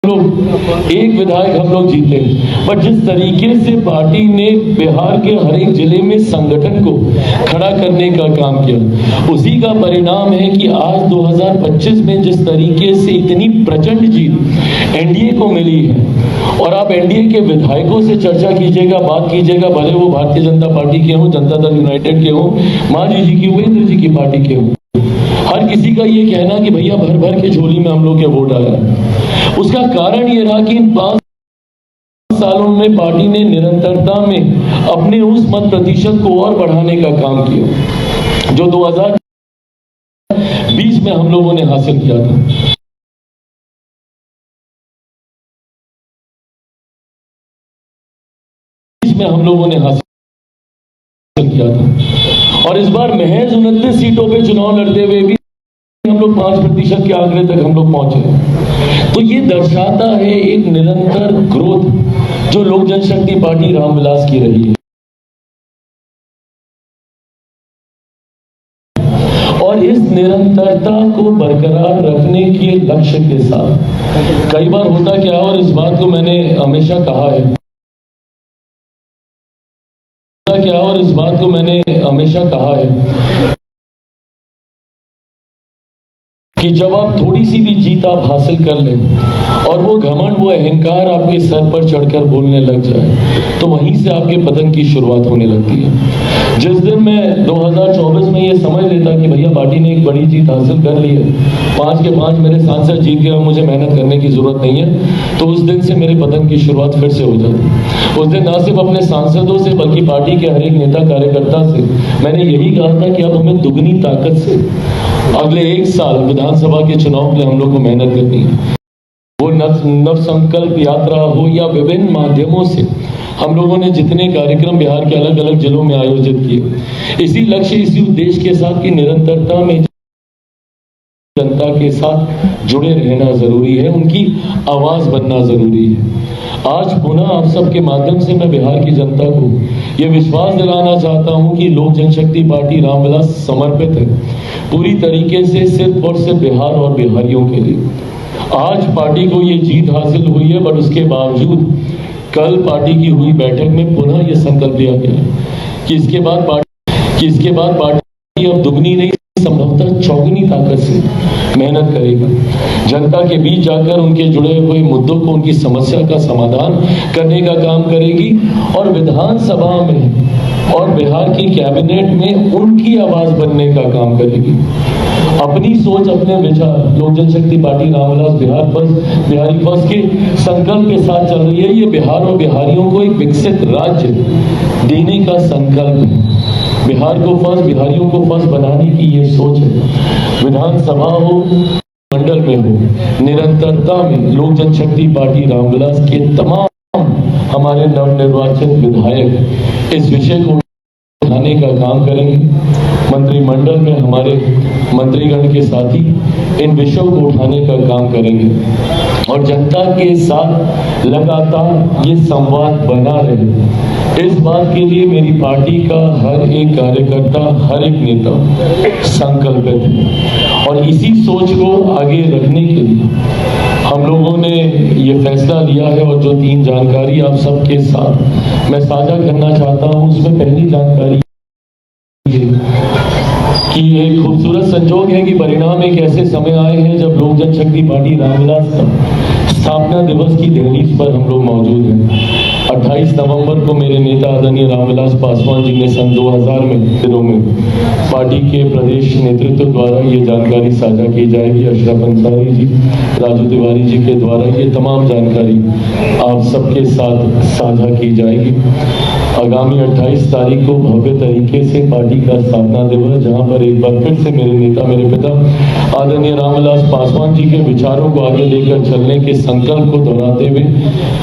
लोग एक विधायक हम लोग जीते, बट जिस तरीके से पार्टी ने बिहार के हर एक जिले में संगठन को खड़ा करने का काम किया, उसी का परिणाम है कि आज 2025 में जिस तरीके से इतनी प्रचंड जीत एनडीए को मिली है। और आप एनडीए के विधायकों से चर्चा कीजिएगा, बात कीजिएगा, भले वो भारतीय जनता पार्टी के हों, जनता दल यूनाइटेड के हों, मांझी जी की, उपेंद्र जी की पार्टी के हों, हर किसी का ये कहना कि भैया भर भर के झोली में हम लोग के वोट आया। उसका कारण ये रहा कि इन 5 सालों में पार्टी ने निरंतरता में अपने उस मत प्रतिशत को और बढ़ाने का काम किया जो 2020 में हम लोगों ने हासिल किया था। हम लोगों ने हासिल किया था और इस बार महज 29 सीटों पे चुनाव लड़ते हुए भी हम लोग 5% के आंकड़े तक हम लोग पहुंचे। तो ये दर्शाता है एक निरंतर ग्रोथ जो लोक जनशक्ति पार्टी रामविलास की रही है। और इस निरंतरता को बरकरार रखने के लक्ष्य के साथ कई बार होता क्या, और इस बात को मैंने हमेशा कहा है, कि जब आप थोड़ी सी भी जीत आप हासिल कर लें और वो घमंड, वो अहंकार आपके सर पर चढ़कर बोलने लग जाए, तो वहीं से आपके पतन की शुरुआत होने लगती है। जिस दिन मैं 2024 में ये समझ लेता कि भैया पार्टी ने एक बड़ी जीत हासिल कर ली है, 5 के 5 मेरे सांसद जीत गए और मुझे मेहनत करने की जरूरत नहीं है, तो उस दिन से मेरे पतन की शुरुआत फिर से हो जाती। उस दिन ना सिर्फ अपने सांसदों से बल्कि पार्टी के हर एक नेता कार्यकर्ता से मैंने यही कहा था कि अब हमें दुगनी ताकत से अगले 1 साल विधानसभा के चुनाव के लिए हम लोग को मेहनत करनी है। वो नव संकल्प यात्रा हो या विभिन्न माध्यमों से हम लोगों ने जितने कार्यक्रम बिहार के अलग अलग जिलों में आयोजित किए, इसी लक्ष्य, इसी उद्देश्य के साथ की निरंतरता में जनता के साथ जुड़े रहना जरूरी है, उनकी आवाज बनना जरूरी है। आज पुनः आप सबके माध्यम से मैं बिहार की जनता को यह विश्वास दिलाना चाहता हूं कि लोक जनशक्ति पार्टी रामविलास समर्पित है पूरी तरीके से सिर्फ और सिर्फ बिहार और बिहारियों के लिए। आज पार्टी को ये जीत हासिल हुई है, बट उसके बावजूद कल पार्टी की हुई बैठक में पुनः ये संकल्प लिया गया कि इसके बाद पार्टी अब दुगनी नहीं, संभवतः चौगुनी ताकत से मेहनत करेगी, जनता के बीच जाकर उनके जुड़े हुए मुद्दों को, उनकी समस्या का समाधान करने का काम करेगी और विधानसभा में और बिहार की कैबिनेट में उनकी आवाज बनने का काम करेगी। अपनी सोच, अपने विचार लोक जनशक्ति पार्टी रामविलास बिहारी फर्स्ट के संकल्प के साथ चल रही है। ये बिहार और बिहारियों को एक विकसित राज्य देने का संकल्प है। बिहार को फर्स्ट, बिहारियों को फर्स्ट बनाने की ये सोच है। विधानसभा हो, मंडल में हो, निरंतरता में लोक जनशक्ति पार्टी रामविलास के तमाम हमारे नवनिर्वाचित विधायक इस विषय को उठाने का काम करेंगे। मंत्रिमंडल में हमारे मंत्रीगण के साथी इन विषयों को उठाने का काम करेंगे और जनता के साथ लगातार ये संवाद बना रहे। इस बात के लिए मेरी पार्टी का हर एक कार्यकर्ता, हर एक नेता संकल्पित है और इसी सोच को आगे रखने के लिए हम लोगों ने ये फैसला लिया है। और जो 3 जानकारी आप सबके साथ मैं साझा करना चाहता हूँ, उसमें पहली जानकारी कि एक खूबसूरत संजोग है कि परिणाम एक ऐसे समय आए हैं जब लोक जनशक्ति पार्टी रामविलास स्थापना दिवस की दहलीज पर हम लोग मौजूद हैं। 28 नवंबर को मेरे नेता आदरणीय रामविलास पासवान जी ने सन 2000 में दिनों में पार्टी के प्रदेश नेतृत्व द्वारा ये जानकारी साझा की जाएगी। अशरफ अंसारी जी, राजू तिवारी जी के द्वारा ये तमाम जानकारी आप सबके साथ साझा की जाएगी। आगामी 28 तारीख को भव्य तरीके से पार्टी का स्थापना दिवस, जहां पर एक बार फिर से मेरे नेता, मेरे पिता आदरणीय रामविलास पासवान जी के विचारों को आगे लेकर चलने के संकल्प को दोहराते हुए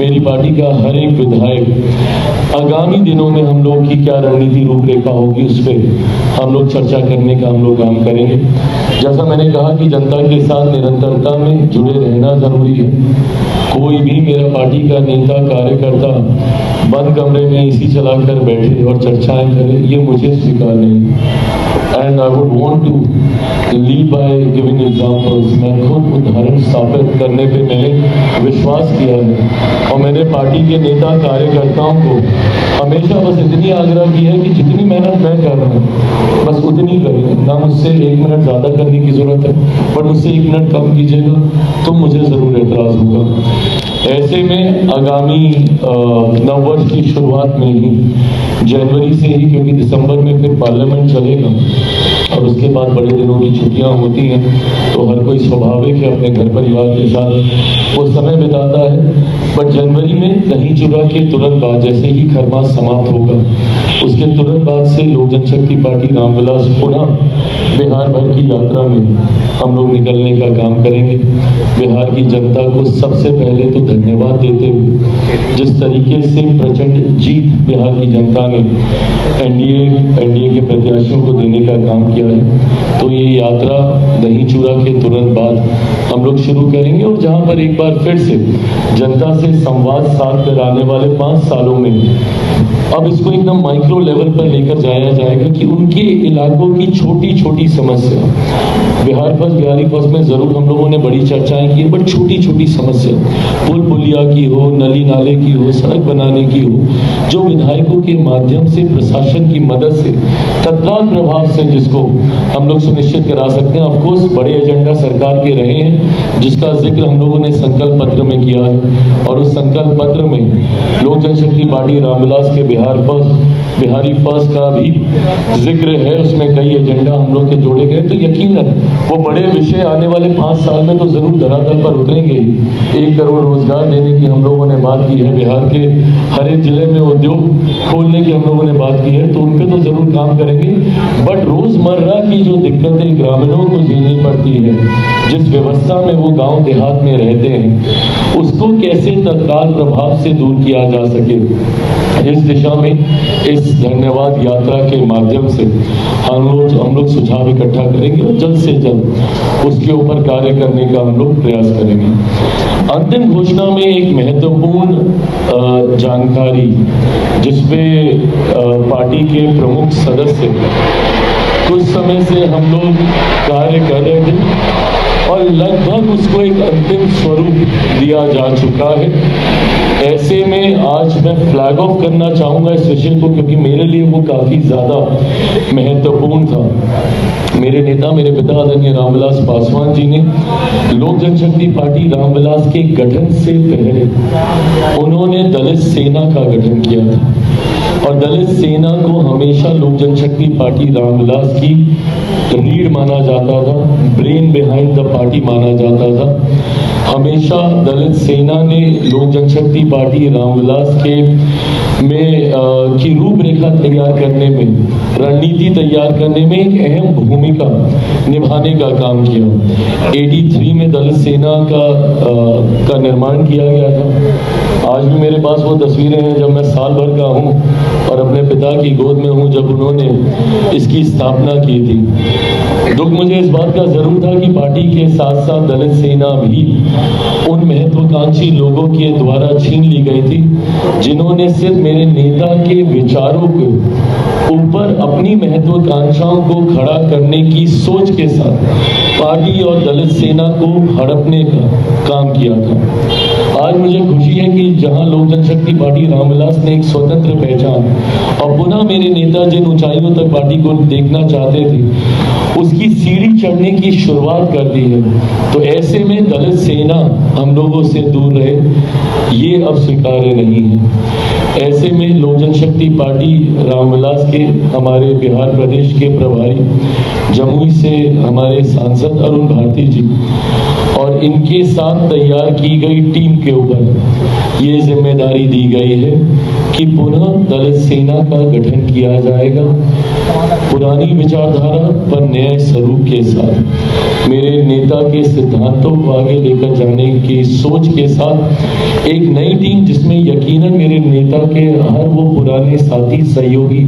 मेरी पार्टी का हर एक विधायक आगामी दिनों में हम लोग की क्या रणनीति रूपरेखा होगी उस पर हम लोग चर्चा करने का हम लोग काम करेंगे। जैसा मैंने कहा कि जनता के साथ निरंतरता में जुड़े रहना जरूरी है। कोई भी मेरा पार्टी का नेता कार्यकर्ता बंद कमरे में एसी चलाकर बैठे और चर्चाएं करे, ये मुझे स्वीकार नहीं। And I would want to lead by giving examples. मैं खुद उदाहरण स्थापित करने पे मैंने विश्वास किया है और मैंने पार्टी के नेता कार्यकर्ताओं को हमेशा बस इतनी आग्रह की है कि जितनी मेहनत मैं कर रहा हूँ बस उतनी करिए, ना मुझसे 1 मिनट ज़्यादा करने की ज़रूरत है, पर मुझसे 1 मिनट कम कीजिएगा तो मुझे ज़रूर एतराज़ होगा। ऐसे में आगामी नववर्ष की शुरुआत में ही जनवरी से ही, क्योंकि दिसंबर में फिर पार्लियामेंट चलेगा और उसके बाद बड़े दिनों की छुट्टियां होती हैं, तो हर कोई स्वाभाविक है अपने घर परिवार के साथ वो समय बिताता है। बट जनवरी में दही चूड़ा के तुरंत बाद, जैसे ही खरमास समाप्त होगा उसके तुरंत बाद से लोक जनशक्ति पार्टी रामविलास पुनः बिहार भर की यात्रा में हम लोग निकलने का काम करेंगे। बिहार की जनता को सबसे पहले तो धन्यवाद देते हुए, जिस तरीके से प्रचंड जीत बिहार की जनता ने एनडीए के प्रत्याशियों को देने का काम किया है, तो ये यात्रा दही चूड़ा के तुरंत बाद हम लोग शुरू करेंगे। और जहां पर एक बार फिर से जनता से संवाद साध कर आने वाले 5 सालों में अब इसको एकदम माइक्रो लेवल पर लेकर जाया जाएगा कि उनके इलाकों की छोटी छोटी समस्या, बिहार फर्स्ट बिहारी फर्स्ट में जरूर हम लोगों ने बड़ी चर्चाएं की, बट छोटी छोटी समस्या, पुल पुलिया की हो, नली नाले की हो, सड़क बनाने की हो, जो विधायकों के माध्यम से प्रशासन की मदद से तत्काल प्रभाव से जिसको हम लोग सुनिश्चित करा सकते हैं। ऑफकोर्स बड़े एजेंडा सरकार के रहे हैं जिसका जिक्र हम लोगों ने संकल्प पत्र में किया है, और उस संकल्प पत्र में लोक जनशक्ति पार्टी रामविलास के बिहारी फर्स्ट का भी जिक्र है। उसमें कई एजेंडा हम लोग के जोड़े गए, तो यकीनन वो बड़े विषय आने वाले 5 साल में तो जरूर धरातल पर उतरेंगे। 1 करोड़ रोजगार देने की हम लोगों ने बात की है, बिहार के हर एक जिले में उद्योग खोलने की हम लोगों ने बात की है, तो उन पे तो जरूर काम करेंगे। बट रोजमर्रा की जो दिक्कतें ग्रामीणों को झेलनी पड़ती है, जिस व्यवस्था में वो गांव देहात में रहते हैं, उसको कैसे तत्काल प्रभाव से दूर किया जा सके, इस दिशा में इस धन्यवाद यात्रा के माध्यम से हम लोग सुझाव इकट्ठा करेंगे और जल्द से जल्द उसके ऊपर कार्य करने का हम लोग प्रयास करेंगे। अंतिम घोषणा में एक महत्वपूर्ण जानकारी, जिसपे पार्टी के प्रमुख सदस्य कुछ समय से हम लोग कार्य कर रहे थे और लगभग उसको एक अंतिम स्वरूप दिया जा चुका है। ऐसे में आज मैं फ्लैग ऑफ करना चाहूँगा इस विषय को, क्योंकि मेरे लिए वो काफ़ी ज़्यादा महत्वपूर्ण था। मेरे नेता, मेरे पिता आदरणीय रामविलास पासवान जी ने लोक जनशक्ति पार्टी रामविलास के गठन से पहले उन्होंने दलित सेना का गठन किया था, और दलित सेना को हमेशा लोक जनशक्ति पार्टी रामविलास की रीढ़ माना जाता था, ब्रेन बिहाइंड द पार्टी माना जाता था। हमेशा दलित सेना ने लोक जनशक्ति पार्टी रामविलास के की रूपरेखा तैयार करने में, रणनीति तैयार करने में एक अहम भूमिका निभाने का काम किया। 83 में दलित सेना का निर्माण किया गया था। आज भी मेरे पास वो तस्वीरें हैं जब मैं साल भर का हूँ और अपने पिता की गोद में हूँ जब उन्होंने इसकी स्थापना की थी। दुख मुझे इस बात का जरूर था कि पार्टी के साथ साथ दलित सेना भी उन महत्वाकांक्षी लोगों के द्वारा छीन ली गई थी, जिन्होंने सिर्फ मेरे नेता के विचारों के ऊपर अपनी महत्वाकांक्षाओं को खड़ा करने की सोच के साथ पार्टी और दलित सेना को हड़पने का काम किया था। आज मुझे खुशी है कि जहां लोक जनशक्ति पार्टी रामविलास ने एक स्वतंत्र पहचान और पुनः मेरे नेता जिन ऊंचाइयों तक पार्टी को देखना चाहते थे उसकी सीढ़ी चढ़ने की शुरुआत कर दी है, तो ऐसे में दलित सेना हम लोगों से दूर रहे, ये अब स्वीकार्य नहीं है। ऐसे में लोक जनशक्ति पार्टी रामविलास के हमारे बिहार प्रदेश के प्रभारी जमुई से हमारे सांसद अरुण भारती जी और इनके साथ तैयार की गई टीम के ऊपर ये जिम्मेदारी दी दी गई है कि पुनः दलित सेना का गठन किया जाएगा, पुरानी विचारधारा पर नए स्वरूप के साथ, मेरे नेता के सिद्धांतों को आगे लेकर जाने की सोच के साथ एक नई टीम, जिसमें यकीनन मेरे नेता के हर वो पुराने साथी सहयोगी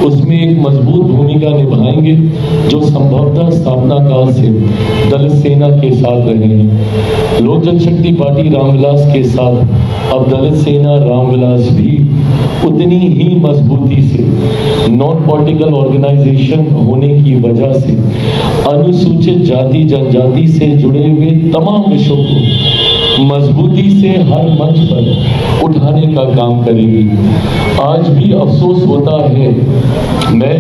उसमें एक मजबूत भूमिका निभाएंगे जो संभवतः स्थापना काल से दलित सेना के साथ रहे हैं। लोक जनशक्ति पार्टी रामविलास के साथ अब दलित सेना रामविलास भी उतनी ही मजबूती से नॉन पॉलिटिकल ऑर्गेनाइजेशन होने की वजह से अनुसूचित जाति जनजाति से जुड़े हुए तमाम विषयों को मजबूती से हर मंच पर उठाने का काम करेगी। आज भी अफसोस होता है, मैं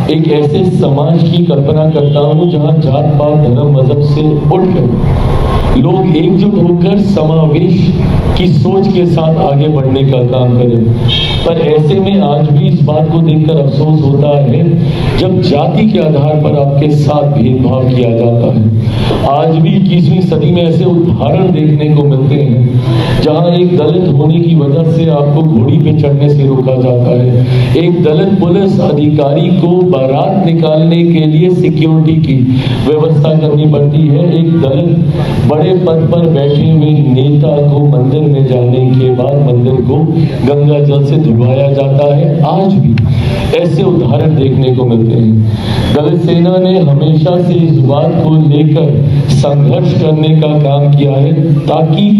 एक ऐसे समाज की कल्पना करता हूँ जहाँ जात पात धर्म मजहब से उठकर लोग एकजुट होकर समावेश की सोच के साथ आगे बढ़ने का काम करें। पर ऐसे में आज भी इस बात को देखकर अफसोस होता है जब जाति के आधार पर आपके साथ भेदभाव किया जाता है। आज भी 21वीं सदी में ऐसे उदाहरण देखने को मिलते हैं जहां एक दलित होने की वजह से आपको घोड़ी पे चढ़ने से रोका जाता है। एक दलित पुलिस अधिकारी को बारात निकालने के लिए सिक्योरिटी की व्यवस्था करनी पड़ती है। एक दलित बड़े पद पर बैठे हुए नेता को मंदिर में जाने के बाद मंदिर को गंगा जल से धुलवाया जाता है। आज भी ऐसे उदाहरण देखने को मिलते हैं। दलित सेना ने हमेशा से इस बात को लेकर संघर्ष करने का काम किया है ताकि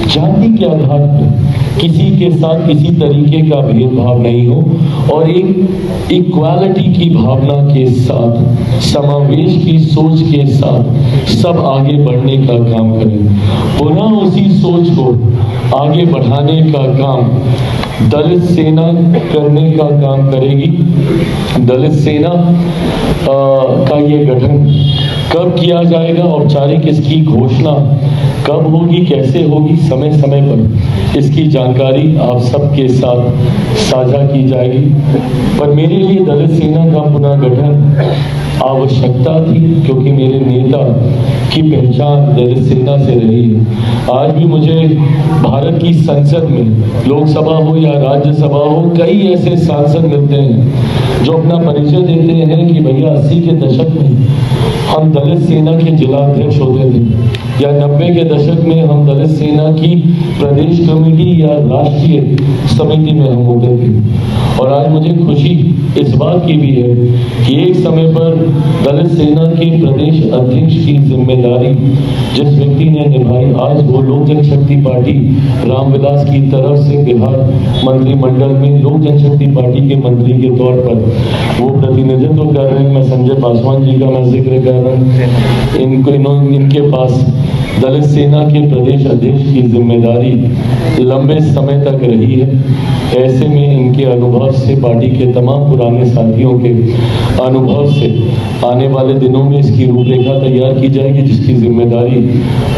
जाति के आधार पर किसी के साथ किसी तरीके का भेदभाव नहीं हो और एक इक्वालिटी की भावना के साथ, समावेश की सोच के साथ सब आगे बढ़ने का काम करें। पुनः उसी सोच को आगे बढ़ाने का काम दलित सेना करने का काम करेगी। दलित सेना का ये गठन कब किया जाएगा, औपचारिक इसकी घोषणा कब होगी, कैसे होगी, समय समय पर इसकी जानकारी आप सबके साथ साझा की जाएगी। पर मेरे लिए दलित सेना का पुनः गठन आवश्यकता थी क्योंकि मेरे नेता की पहचान दलित सेना से रही है। आज भी मुझे भारत की संसद में, लोकसभा हो या राज्यसभा हो, कई ऐसे सांसद मिलते हैं जो अपना परिचय देते हैं कि भैया 80 के दशक में हम दलित सेना के जिला अध्यक्ष होते थे या 90 के दशक में हम दलित सेना की प्रदेश कमेटी या राष्ट्रीय समिति में हम होते थे। और आज मुझे खुशी इस बात की भी है कि एक समय पर दलित सेना के प्रदेश अध्यक्ष की जिम्मेदारी जिस व्यक्ति ने निभाई, आज वो लोक जनशक्ति पार्टी रामविलास की तरफ से बिहार मंत्रिमंडल में लोक जनशक्ति पार्टी के मंत्री के तौर पर वो प्रतिनिधित्व कर रहे हैं। मैं संजय पासवान जी का मैं जिक्र कर रहा हूँ। इनके पास दलित सेना के प्रदेश अध्यक्ष की जिम्मेदारी लंबे समय तक रही है। ऐसे में इनके अनुभव से, पार्टी के तमाम पुराने साथियों के अनुभव से आने वाले दिनों में इसकी रूपरेखा तैयार की जाएगी जिसकी जिम्मेदारी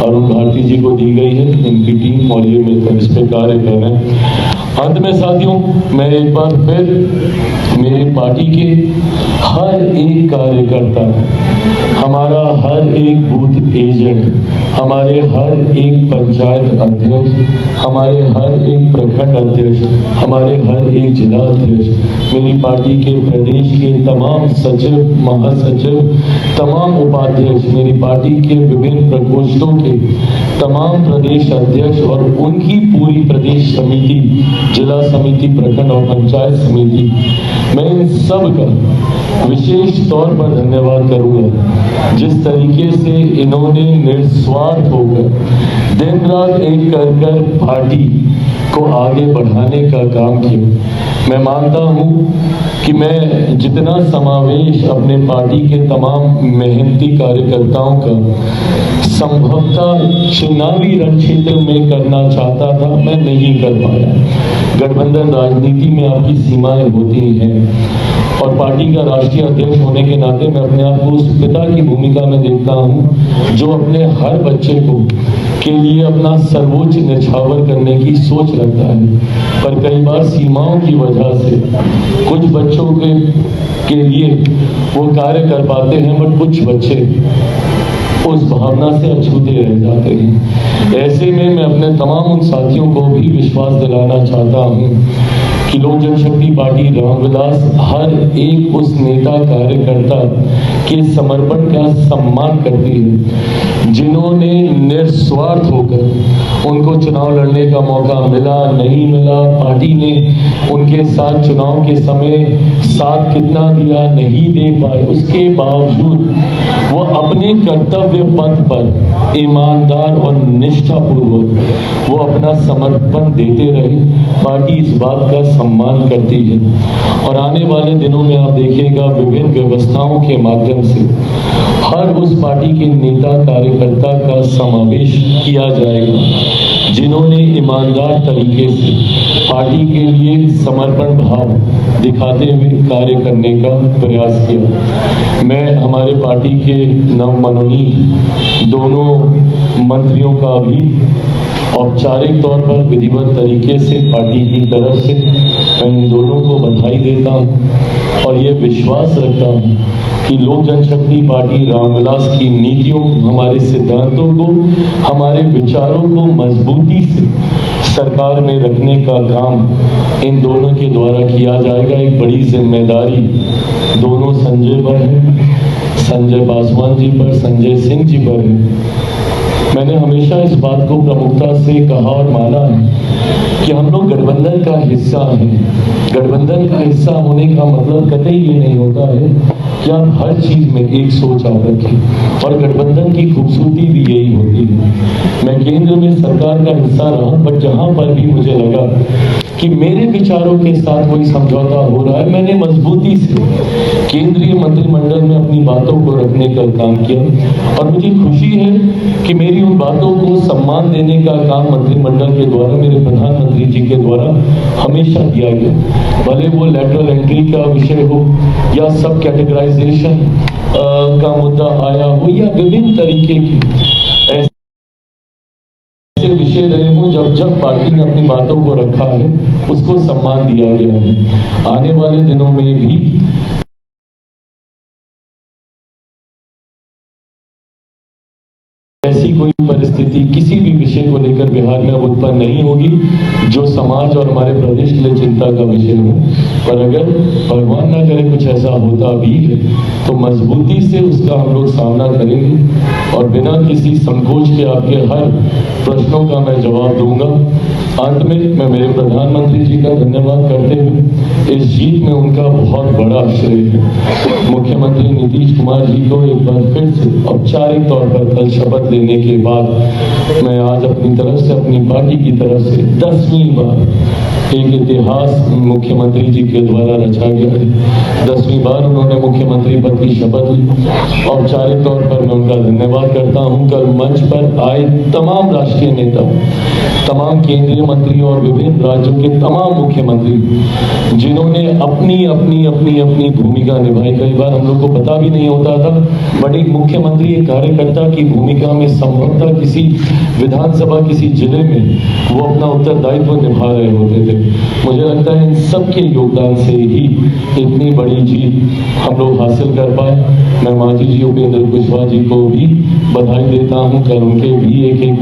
अरुण भारती जी को दी गई है। इनकी टीम और ये मिलकर इस पर कार्य कर रहे हैं। अंत में साथियों, मैं एक बार फिर मेरी पार्टी के हर एक कार्यकर्ता, हमारा हर एक बूथ एजेंट, हमारे हर एक पंचायत अध्यक्ष, हमारे हर एक प्रखंड अध्यक्ष, हमारे हर एक जिला अध्यक्ष, मेरी पार्टी के प्रदेश के तमाम सचिव, महासचिव, तमाम उपाध्यक्ष, मेरी पार्टी के विभिन्न प्रकोष्ठों के तमाम प्रदेश अध्यक्ष और उनकी पूरी प्रदेश समिति, जिला समिति, प्रखंड और पंचायत समिति, मैं इन सब का विशेष तौर पर धन्यवाद करूंगा। जिस तरीके से इन्होंने निस्वार्थ होकर दिन रात एक कर पार्टी को आगे बढ़ाने का काम किया। मैं मानता हूं कि मैं जितना समावेश अपने पार्टी के तमाम मेहनती कार्यकर्ताओं का संभवतः चुनावी रण क्षेत्र में करना चाहता था, मैं नहीं कर पाया। गठबंधन राजनीति में आपकी सीमाएं होती हैं और पार्टी का राष्ट्रीय अध्यक्ष होने के नाते मैं अपने आप को उस पिता की भूमिका में देखता हूं जो अपने हर बच्चे को के लिए अपना सर्वोच्च न्यौछावर करने की सोच रखता है। पर कई बार सीमाओं की वजह से कुछ बच्चों के लिए वो कार्य कर पाते हैं, बट कुछ बच्चे उस भावना से अछूते रह जाते हैं। ऐसे में मैं अपने तमाम उन साथियों को भी विश्वास दिलाना चाहता हूँ कि लोक जनशक्ति पार्टी रामविलास हर एक उस नेता कार्यकर्ता के समर्पण का सम्मान करती है जिन्होंने निस्वार्थ होकर उनको चुनाव लड़ने का मौका मिला नहीं मिला, पार्टी ने उनके साथ चुनाव के समय साथ कितना दिया नहीं दे पाए, उसके बावजूद वो अपने कर्तव्य पथ पर ईमानदार और निष्ठापूर्वक वो अपना समर्पण देते रहे। पार्टी इस बात का सम्मान करती है और आने वाले दिनों में आप देखिएगा विभिन्न व्यवस्थाओं के माध्यम से हर उस पार्टी के नेता कार्यकर्ता का समावेश किया जाएगा जिन्होंने ईमानदार तरीके से पार्टी के लिए समर्पण भाव दिखाते हुए कार्य करने का प्रयास किया। मैं हमारे पार्टी के नवमनोनीत दोनों मंत्रियों का भी औपचारिक तौर पर विधिवत तरीके से पार्टी की तरफ से मैं इन दोनों को बधाई देता हूं और ये विश्वास रखता हूं कि लोक जनशक्ति पार्टी रामविलास की नीतियों, हमारे सिद्धांतों को, हमारे विचारों को मजबूती से सरकार में रखने का काम इन दोनों के द्वारा किया जाएगा। एक बड़ी जिम्मेदारी दोनों संजय पर है, संजय पासवान जी पर, संजय सिंह जी पर है। मैंने हमेशा इस बात को प्रमुखता से कहा और माना है कि हम लोग गठबंधन का हिस्सा हैं। गठबंधन का हिस्सा होने का मतलब कतई ये नहीं होता है कि आप हर चीज में एक सोच आप रखें, और गठबंधन की खूबसूरती भी यही होती है। मैं केंद्र में सरकार का हिस्सा रहा, पर जहां पर भी मुझे लगा कि मेरे विचारों के साथ कोई समझौता हो रहा है, मैंने मजबूती से केंद्रीय मंत्रिमंडल में अपनी बातों को रखने का काम किया और मुझे खुशी है कि मेरी उन बातों को सम्मान देने का काम मंत्रिमंडल के द्वारा, मेरे प्रधानमंत्री जी के द्वारा हमेशा किया गया। भले वो लेटरल एंट्री का विषय हो या सब कैटेगराइजेशन का मुद्दा आया हो या विभिन्न तरीके की ऐसे विषय रहे हो, जब पार्टी ने अपनी बातों को रखा है उसको सम्मान दिया गया है। आने वाले दिनों में भी ऐसी कोई परिस्थिति किसी भी विषय को लेकर बिहार में अब उत्पन्न नहीं होगी जो समाज और हमारे प्रदेश के लिए चिंता का विषय हो। पर अगर भगवान ना करे कुछ ऐसा होता भी है तो मजबूती से उसका हम लोग सामना करेंगे और बिना किसी संकोच के आपके हर प्रश्नों का मैं जवाब दूंगा। अंत में मैं मेरे प्रधानमंत्री जी का धन्यवाद करते हुए इस जीत में उनका बहुत बड़ा श्रेय है। मुख्यमंत्री नीतीश कुमार जी को एक बार फिर से औपचारिक तौर पर कल शपथ लेने के बाद मैं आज अपनी तरफ से, अपनी पार्टी की तरफ से 10वीं बार एक इतिहास मुख्यमंत्री जी के द्वारा रचा गया है। 10वीं बार उन्होंने मुख्यमंत्री पद की शपथ ली। औपचारिक तौर पर मैं उनका धन्यवाद करता हूं। कल मंच पर आए तमाम राष्ट्रीय नेता, तमाम केंद्रीय मंत्री और विभिन्न राज्यों के तमाम मुख्यमंत्री जिन्होंने अपनी अपनी अपनी अपनी भूमिका निभाई। कई बार हम लोग को पता भी नहीं होता था, बट एक मुख्यमंत्री, एक कार्यकर्ता की भूमिका में संभवतः किसी विधानसभा, किसी जिले में वो अपना उत्तरदायित्व निभा रहे होते थे। मुझे लगता है इन सबके योगदान से ही इतनी बड़ी जीत हम लोग हासिल कर पाए। मैं मांझी जी, उपेंद्र कुशवाहा जी को भी बधाई देता हूं। कल उनके भी एक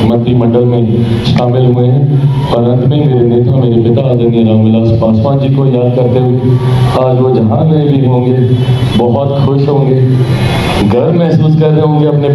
मंत्रिमंडल में शामिल हुए हैं। और अंत में मेरे नेता, मेरे पिता आदरणीय रामविलास पासवान जी को याद करते हुए आज वो जहां गए भी होंगे बहुत खुश होंगे, गर्व महसूस कर रहे होंगे अपने